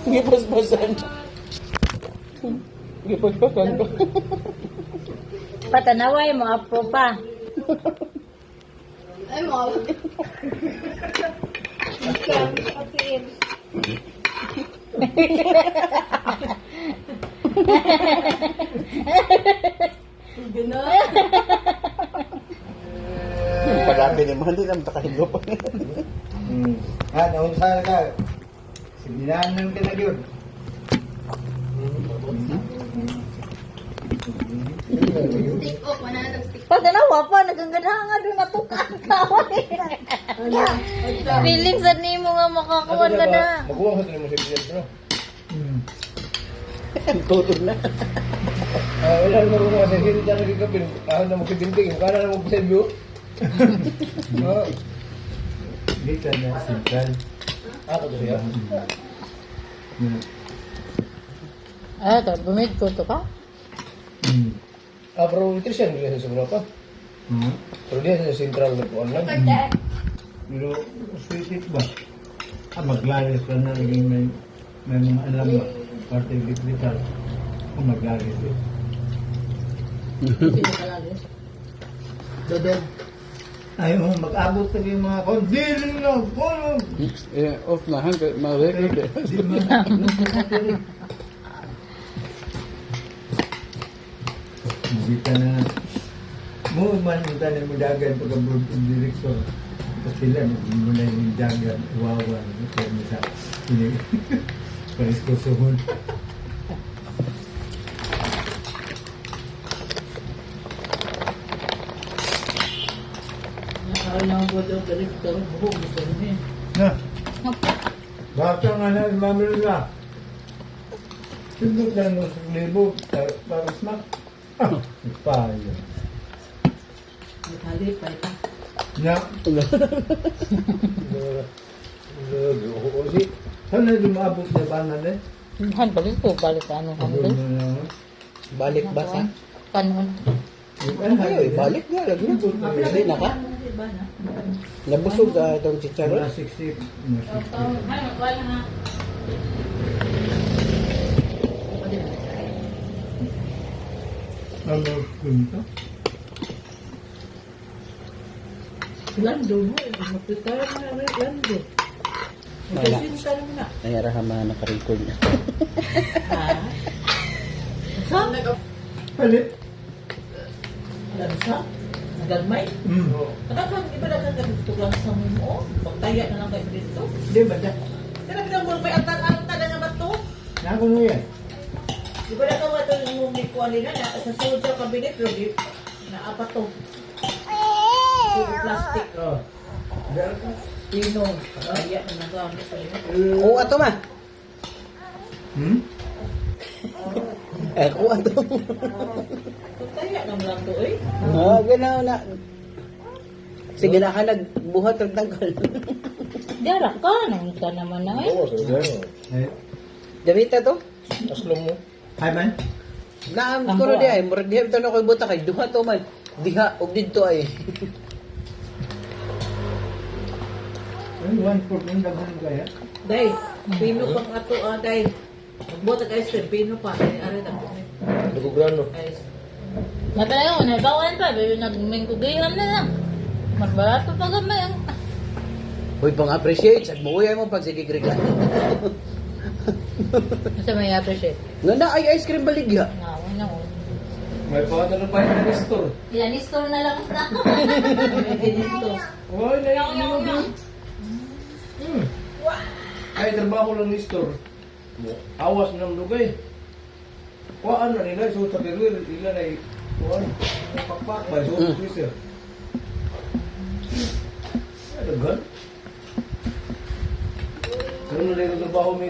Gipuspusan. Gipuspusan ko. Patanaway mo, apo pa. Ay mo. Pag-abi ni mga hindi naman takahigop. Naon sana ka. Sibilaan lang ka na yun. Stick up, wala na nag-stick. Patanawa pa, naganganahan nga doon natukan ka. Feelings sa nimo nga makakuha ka na. Magkuha ka mo sa bilis, bro. Tutog na. Wala naman ko kasi hindi dyan nagkikapin. Kahit na magkibinting. Kaya na magpaselyo. Dito na sentral. Ako doon yan. Ito, bumid ko to ka? Pero nutrition dia sa Europa. Pero dia sa sentral na po lang. Pero sweet ba? Maglalis ka na lagi may mga alam ba? Parte vital. Kung maglalis eh. Dodel. Ayaw mag-abot sa yung mga kondiling na. Off na hanggang ma-record eh. Di ba? Mabita na. Mo man yung tanan mo dagan pag-abot ang direktor. Tapos sila, mo na yung dagan. Wawan. Kaya mo sa Paris ko suhon. Na. Baka nga na, mamilo na. Sundot na mo sa libo. Para smak. Payo. Na. Saan na lumabot na ba na rin? Han, balik ko, balik ka ano, han. Balik ba sa? Kanon. Ay, balik nga. Lagi na ka. Nabusog ka itong chicharo. Wala 60. Ano punto? Lando mo, magpitara mo na rin Lando. Wala. Magpitara mo na. Nayarahan mga naka-record niya. Saan? Palit. Lansa? Nagalmay? Nakakang iba na kang ganito lang sa mo. Pagtaya na lang kayo dito. Di ba da? Kaya pinagmulong may antan-antan na nga ba ito? Nakuno yan. Iba na kang ito yung may kuwalina na sa soldier cabinet, Rudy. Naapat to. Puro plastic. Pino. Kaya na nagamit sa inyo. Oo, ato ma. Oo, ato. Pagtaya na lang to eh. Ganaw na. Sige na ka nagbuhat ng tanggal. Dara ka, nang ka naman na eh. Oo, sa gano'n. Jamita to? Aslong mo. Ay man? Naam ko na di ay. Murag diha ito na ko'y buta kay. Duha to man. Diha, og dito ay. One fourth yung dagan kaya? Day, pino pang ato day. Magbuhat ang ice cream, pino pa. Ay, aray na po. Dugugrano. Ice. Matayo, nagawan pa, pero nagmingkugihan na lang. Mas barato pa gamay ang... Uy, pang-appreciate. Sa buhay mo pag sige krikla. Sa may appreciate. Nga na ay ice cream baligya. Nawan na ko. May pangatan ng pahit na store. Yan, store na lang na. Dito. Uy, naiinom mo. Ay, trabaho lang ni store. Awas ng lugay. Kuhaan na nila, so sa perwil, ila na kuhaan. Pakpak ba, so freezer. Ay, dagan. Ano na yung trabaho may